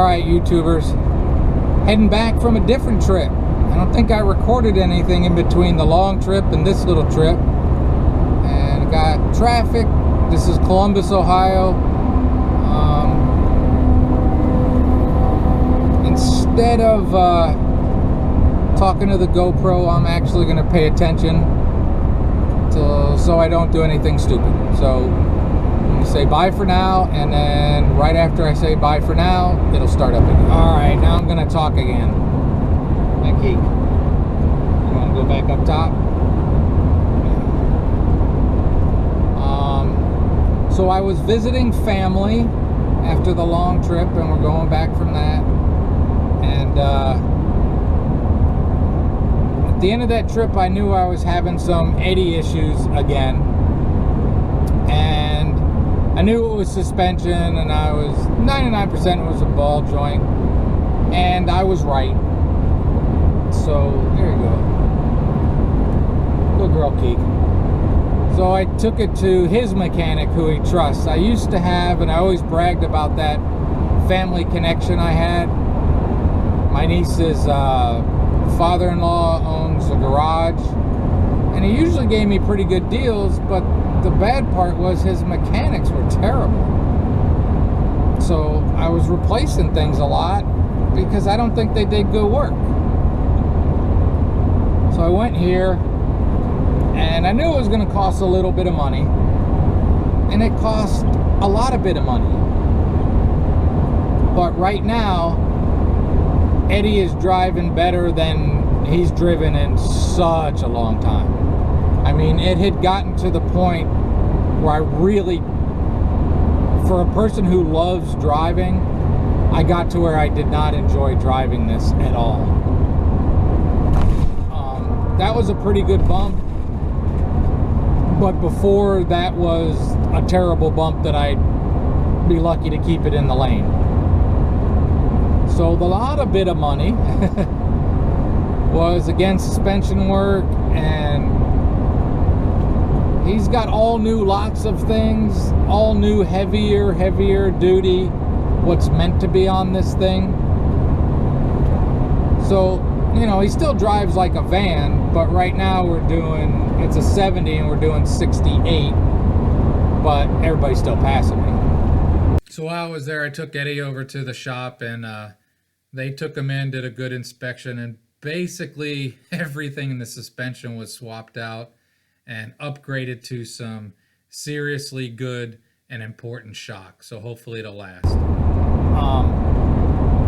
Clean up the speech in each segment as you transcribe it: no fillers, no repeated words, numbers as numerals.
Alright, YouTubers, heading back from a different trip. I don't think I recorded anything in between the long trip and this little trip. And I got traffic. This is Columbus, Ohio. Instead of talking to the GoPro, I'm actually going to pay attention so I don't do anything stupid. So I'm going to say bye for now, and then right after I say bye for now, it'll start up again. Alright, now I'm going to talk again. Hi, Keek. You want to go back up top? So I was visiting family after the long trip, and we're going back from that. And at the end of that trip, I knew I was having some eddy issues again. And I knew it was suspension, and I was 99% it was a ball joint. And I was right. So, there you go. Good girl, Keek. So I took it to his mechanic, who he trusts. I used to have, and I always bragged about that family connection I had. My niece's father-in-law owns a garage, and he usually gave me pretty good deals, but the bad part was his mechanics were terrible. So I was replacing things a lot because I don't think they did good work. So I went here, and I knew it was going to cost a little bit of money, and it cost a lot of bit of money. But right now, Eddie is driving better than he's driven in such a long time. I mean, it had gotten to the point where I really, for a person who loves driving, I got to where I did not enjoy driving this at all. That was a pretty good bump, but before that was a terrible bump that I'd be lucky to keep it in the lane. So the lot of bit of money was, again, suspension work, and he's got all new lots of things, all new heavier duty, what's meant to be on this thing. So, you know, he still drives like a van, but right now it's a 70 and we're doing 68, but everybody's still passing me. So while I was there, I took Eddie over to the shop, and they took him in, did a good inspection, and basically everything in the suspension was swapped out and upgraded to some seriously good and important shock. So hopefully it'll last.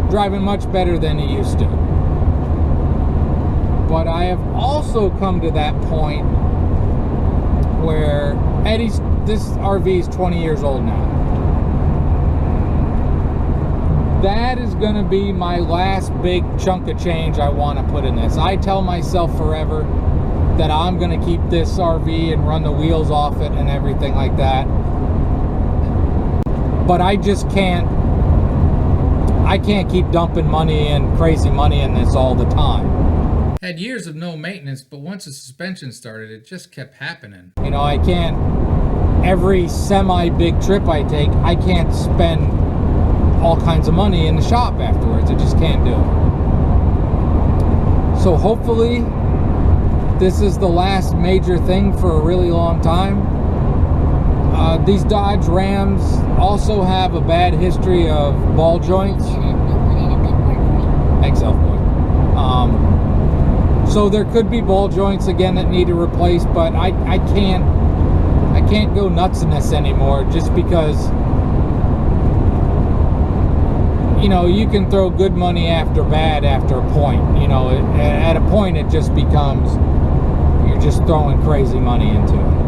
Driving much better than he used to. But I have also come to that point where this RV is 20 years old now. That is going to be my last big chunk of change I want to put in this. I tell myself forever that I'm going to keep this RV and run the wheels off it and everything like that. But I just can't. I can't keep dumping money and crazy money in this all the time. Had years of no maintenance, but once the suspension started, it just kept happening. You know, I can't, every semi-big trip I take, I can't spend all kinds of money in the shop afterwards. I just can't do it. So hopefully this is the last major thing for a really long time. These Dodge Rams also have a bad history of ball joints. Thanks, Elfboy. So there could be ball joints again that need to replace, but I can't go nuts in this anymore, just because, you know, you can throw good money after bad after a point. You know, at a point it just becomes, you're just throwing crazy money into it.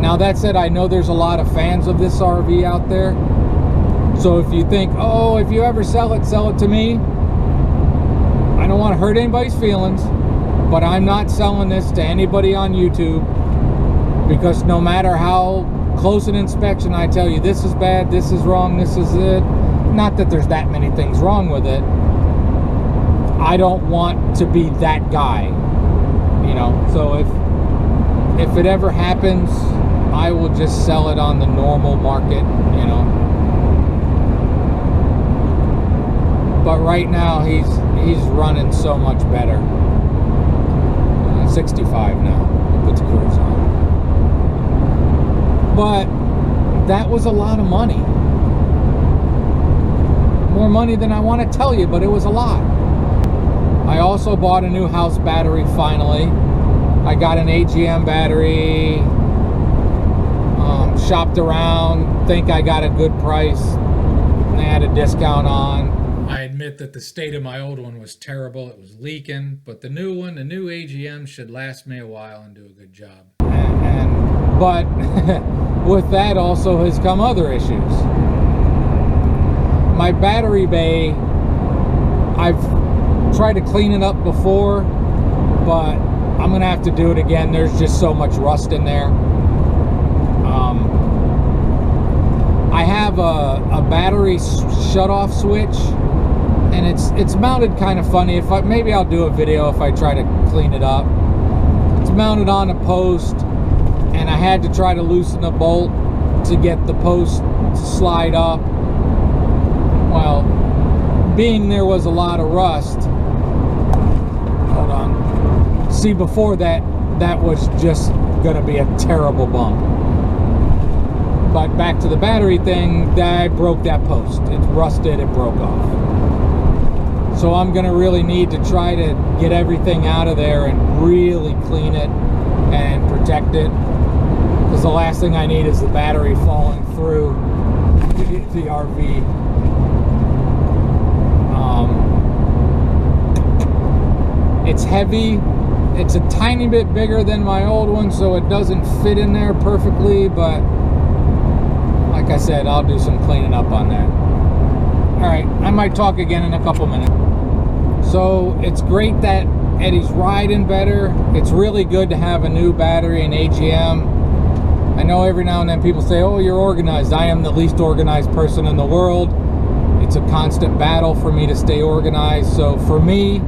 Now that said, I know there's a lot of fans of this RV out there. So if you think, oh, if you ever sell it to me, I don't want to hurt anybody's feelings, but I'm not selling this to anybody on YouTube, because no matter how close an inspection I tell you this is bad, this is wrong, this is it, not that there's that many things wrong with it, I don't want to be that guy, you know. So if it ever happens, I will just sell it on the normal market, you know. but right now he's running so much better. 65 now. Puts cruise on. But that was a lot of money. More money than I want to tell you, but it was a lot. I also bought a new house battery finally. I got an AGM battery. Shopped around, think I got a good price. They had a discount on. I admit that the state of my old one was terrible. It was leaking, but the new one, the new AGM, should last me a while and do a good job. But with that also has come other issues. My battery bay, I've tried to clean it up before, but I'm gonna have to do it again. There's just so much rust in there. I have a battery shut-off switch, and it's mounted kind of funny. Maybe I'll do a video if I try to clean it up. It's mounted on a post, and I had to try to loosen a bolt to get the post to slide up. Well, being there was a lot of rust. Hold on. See, before that was just gonna be a terrible bump. But back to the battery thing, I broke that post. It rusted, it broke off. So I'm gonna really need to try to get everything out of there and really clean it and protect it. Because the last thing I need is the battery falling through the RV. It's heavy. It's a tiny bit bigger than my old one, so it doesn't fit in there perfectly, but like I said, I'll do some cleaning up on that. Alright, I might talk again in a couple minutes. So it's great that Eddie's riding better. It's really good to have a new battery and AGM. I know every now and then people say, oh, you're organized. I am the least organized person in the world. It's a constant battle for me to stay organized. So for me,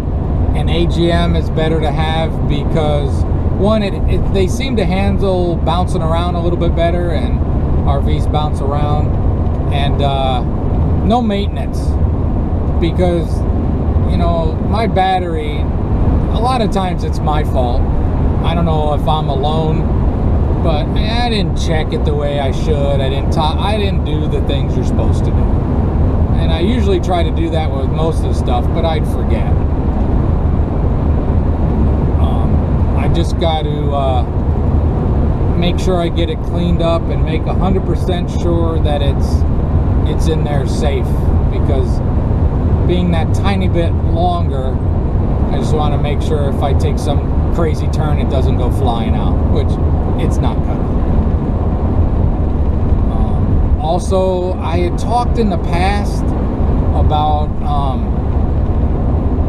an AGM is better to have because one, they seem to handle bouncing around a little bit better, and RVs bounce around, and no maintenance, because you know my battery, a lot of times it's my fault. I don't know if I'm alone, but I didn't check it the way I should. I didn't do the things you're supposed to do, and I usually try to do that with most of the stuff, but I'd forget. I just got to make sure I get it cleaned up and make 100% sure that it's in there safe, because being that tiny bit longer, I just want to make sure if I take some crazy turn it doesn't go flying out, which it's not gonna. Also, I had talked in the past about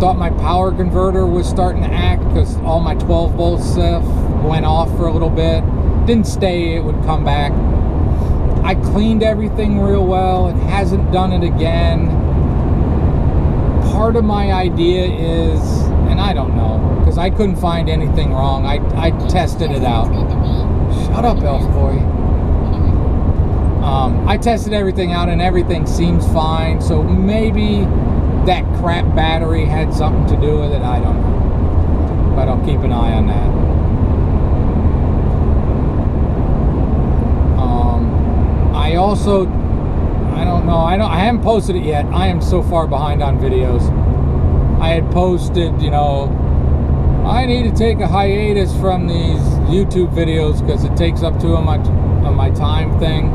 thought my power converter was starting to act, because all my 12 volt stuff went off for a little bit. Didn't stay, it would come back. I cleaned everything real well. It hasn't done it again. Part of my idea is, and I don't know, because I couldn't find anything wrong. I tested it out. Shut up, elf boy. I tested everything out and everything seems fine. So maybe that crap battery had something to do with it. I don't know. But I'll keep an eye on that. I also, I don't know, I haven't posted it yet. I am so far behind on videos. I had posted, you know, I need to take a hiatus from these YouTube videos because it takes up too much of my time thing.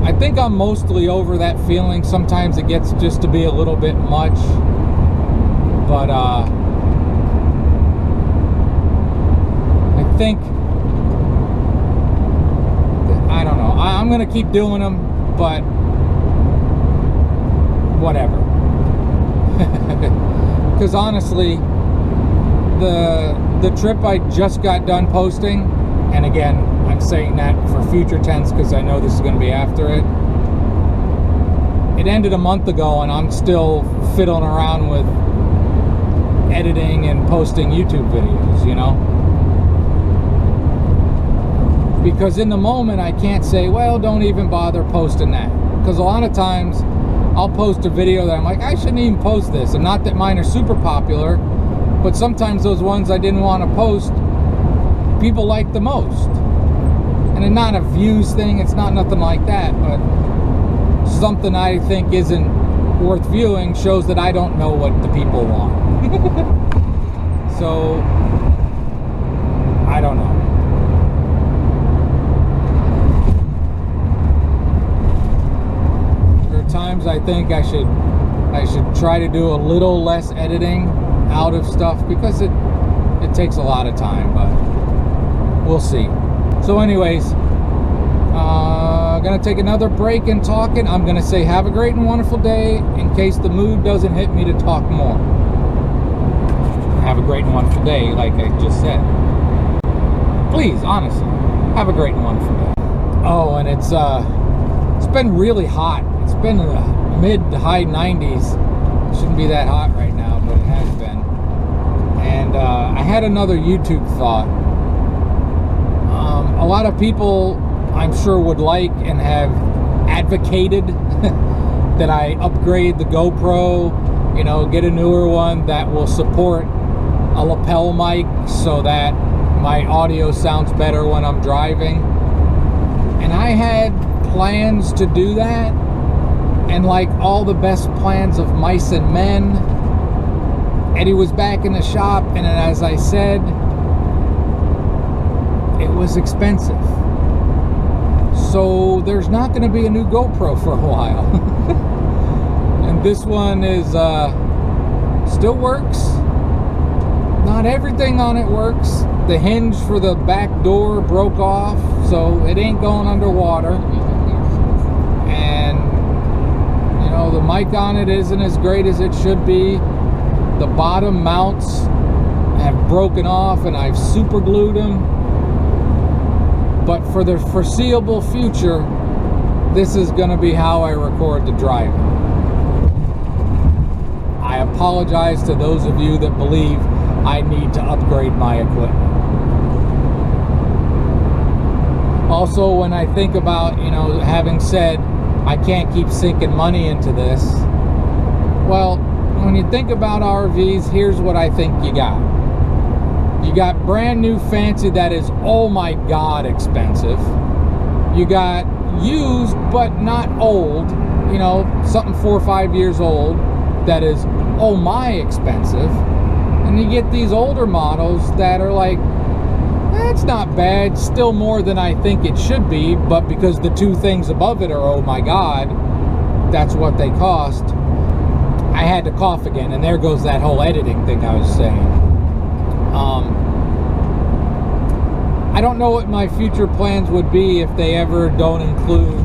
I think I'm mostly over that feeling. Sometimes it gets just to be a little bit much. But I think, I don't know. I'm going to keep doing them, but whatever. Because honestly, the trip I just got done posting, and again, I'm saying that for future tense because I know this is going to be after it. It ended a month ago and I'm still fiddling around with editing and posting YouTube videos, you know? Because in the moment I can't say, well, don't even bother posting that. Because a lot of times I'll post a video that I'm like, I shouldn't even post this. And not that mine are super popular, but sometimes those ones I didn't want to post, people like the most. And it's not a views thing, it's not nothing like that, but something I think isn't worth viewing shows that I don't know what the people want. So, I don't know. There are times I think I should try to do a little less editing out of stuff because it takes a lot of time, but we'll see. So anyways, gonna take another break in talking. I'm gonna say have a great and wonderful day in case the mood doesn't hit me to talk more. Have a great and wonderful day, like I just said. Please, honestly, have a great and wonderful day. Oh, and it's been really hot. It's been in the mid to high 90s. It shouldn't be that hot right now, but it has been. And I had another YouTube thought. A lot of people, I'm sure, would like and have advocated that I upgrade the GoPro, you know, get a newer one that will support a lapel mic so that my audio sounds better when I'm driving. And I had plans to do that, and like all the best plans of mice and men, Eddie was back in the shop, and as I said, it was expensive. So there's not going to be a new GoPro for a while. And this one is still works. Not everything on it works. The hinge for the back door broke off, so it ain't going underwater. And you know, the mic on it isn't as great as it should be. The bottom mounts have broken off and I've super glued them. But for the foreseeable future, this is going to be how I record the driving. I apologize to those of you that believe I need to upgrade my equipment. Also, when I think about, you know, having said I can't keep sinking money into this, well, when you think about RVs, here's what I think you got. You got brand new fancy that is, oh my God, expensive. You got used but not old, you know, something 4 or 5 years old that is, oh my, expensive. And you get these older models that are like, that's not bad, still more than I think it should be, but because the two things above it are, oh my God, that's what they cost. I had to cough again, and there goes that whole editing thing I was saying. I don't know what my future plans would be if they ever don't include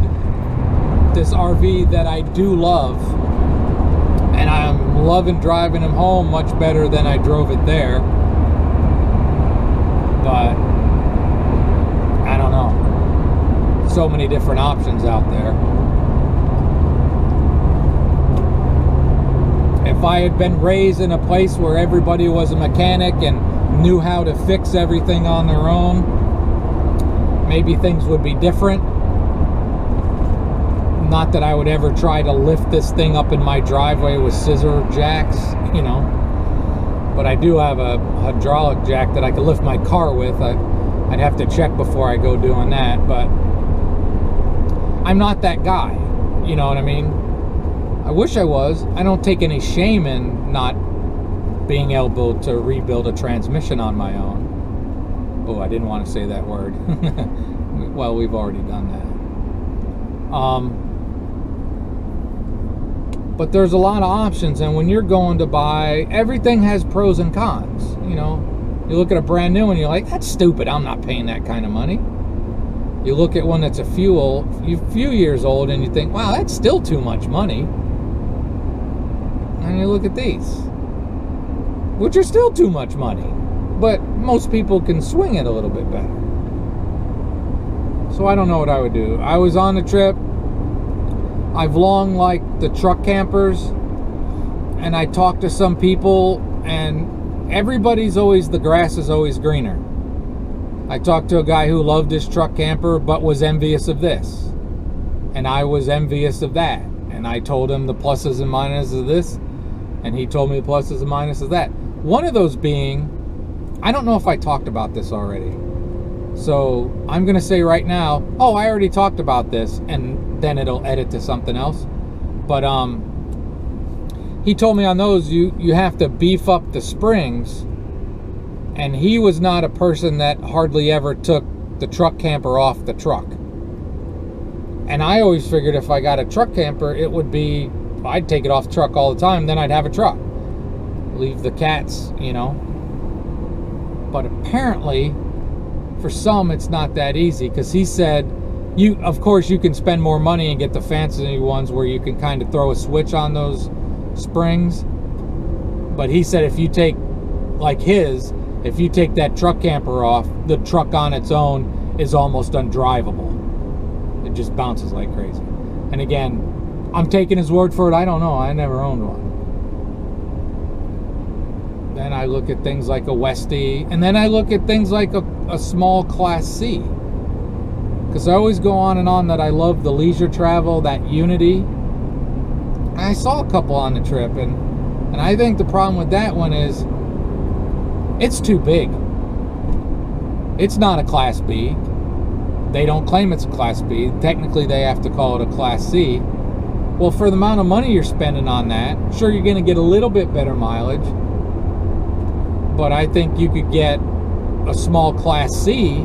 this RV that I do love. And I'm loving driving him home much better than I drove it there. But I don't know. So many different options out there. If I had been raised in a place where everybody was a mechanic and knew how to fix everything on their own, maybe things would be different. Not that I would ever try to lift this thing up in my driveway with scissor jacks, you know. But I do have a hydraulic jack that I could lift my car with. I'd have to check before I go doing that, but I'm not that guy, you know what I mean? I wish I was. I don't take any shame in not being able to rebuild a transmission on my own. Oh, I didn't want to say that word. Well, we've already done that. But there's a lot of options, and when you're going to buy, everything has pros and cons. You know, you look at a brand new one, you're like, that's stupid, I'm not paying that kind of money. You look at one that's a few years old, and you think, wow, that's still too much money. And you look at these, which are still too much money, but most people can swing it a little bit better. So I don't know what I would do. I was on a trip. I've long liked the truck campers, and I talked to some people, and everybody's always, the grass is always greener. I talked to a guy who loved his truck camper but was envious of this, and I was envious of that. And I told him the pluses and minuses of this, and he told me the pluses and minuses of that. One of those being, I don't know if I talked about this already. So I'm going to say right now, oh, I already talked about this, and then it'll edit to something else. But he told me on those, you have to beef up the springs. And he was not a person that hardly ever took the truck camper off the truck. And I always figured if I got a truck camper, it would be, I'd take it off the truck all the time, then I'd have a truck. Leave the cats, you know. But apparently, for some, it's not that easy, because he said, of course, you can spend more money and get the fancy ones where you can kind of throw a switch on those springs. But he said if you take, like his, if you take that truck camper off, the truck on its own is almost undrivable. It just bounces like crazy. And again, I'm taking his word for it. I don't know. I never owned one. Then I look at things like a Westie, and then I look at things like a small Class C. Because I always go on and on that I love the leisure travel, that Unity. And I saw a couple on the trip, and I think the problem with that one is it's too big. It's not a Class B. They don't claim it's a Class B. Technically, they have to call it a Class C. Well, for the amount of money you're spending on that, sure, you're going to get a little bit better mileage. But I think you could get a small Class C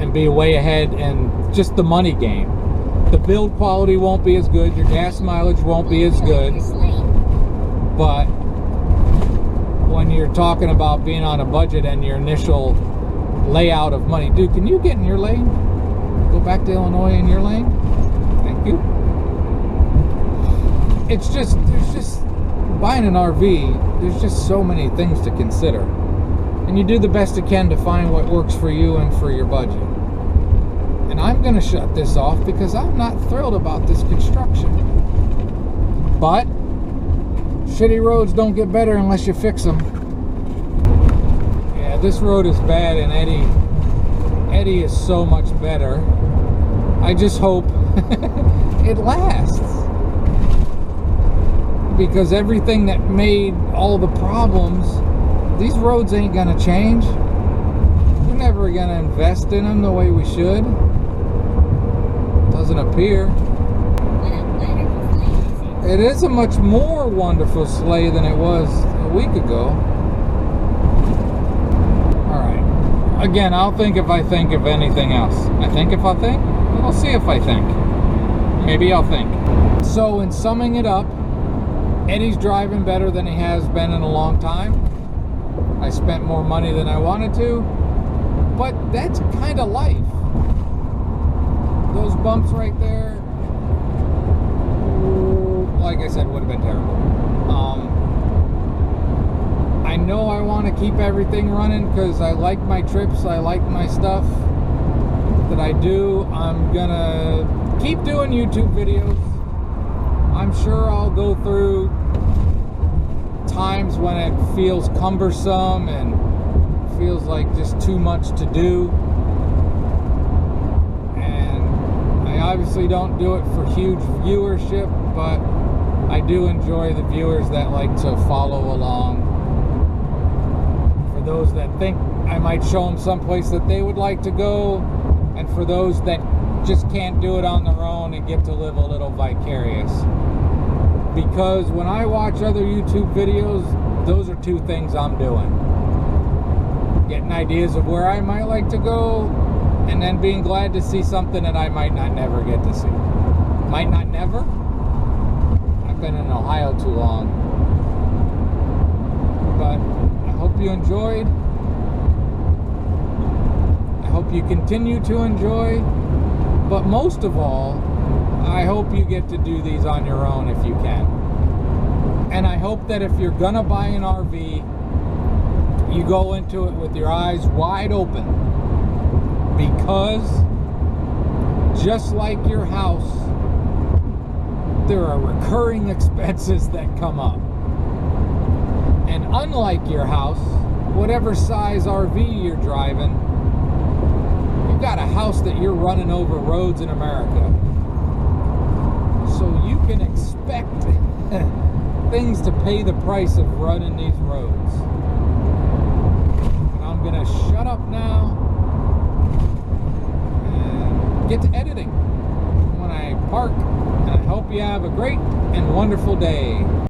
and be way ahead in just the money game. The build quality won't be as good. Your gas mileage won't be as good. But when you're talking about being on a budget and your initial layout of money, dude, can you get in your lane? Go back to Illinois in your lane? Thank you. It's just, there's just, buying an RV, there's just so many things to consider. And you do the best you can to find what works for you and for your budget. And I'm going to shut this off because I'm not thrilled about this construction. But shitty roads don't get better unless you fix them. Yeah, this road is bad, and Eddie is so much better. I just hope it lasts. Because everything that made all the problems, these roads ain't gonna change. We're never gonna invest in them the way we should. Doesn't appear. It is a much more wonderful sleigh than it was a week ago. Alright. Again, I'll think if I think of anything else. I think if I think? I'll see if I think. Maybe I'll think. So, in summing it up, Eddie's driving better than he has been in a long time. I spent more money than I wanted to, but that's kind of life. Those bumps right there, like I said, would have been terrible. I know I want to keep everything running because I like my trips, I like my stuff that I do. I'm gonna keep doing YouTube videos. I'm sure I'll go through times when it feels cumbersome and feels like just too much to do. And I obviously don't do it for huge viewership, but I do enjoy the viewers that like to follow along. For those that think I might show them someplace that they would like to go, and for those that just can't do it on their own and get to live a little vicarious. Because when I watch other YouTube videos, those are two things I'm doing. Getting ideas of where I might like to go, and then being glad to see something that I might not never get to see. Might not never? I've been in Ohio too long. But I hope you enjoyed. I hope you continue to enjoy. But most of all, I hope you get to do these on your own if you can. And I hope that if you're gonna buy an RV, you go into it with your eyes wide open. Because just like your house, there are recurring expenses that come up. And unlike your house, whatever size RV you're driving, you've got a house that you're running over roads in America. can expect things to pay the price of running these roads. And I'm gonna shut up now and get to editing when I park. And I hope you have a great and wonderful day.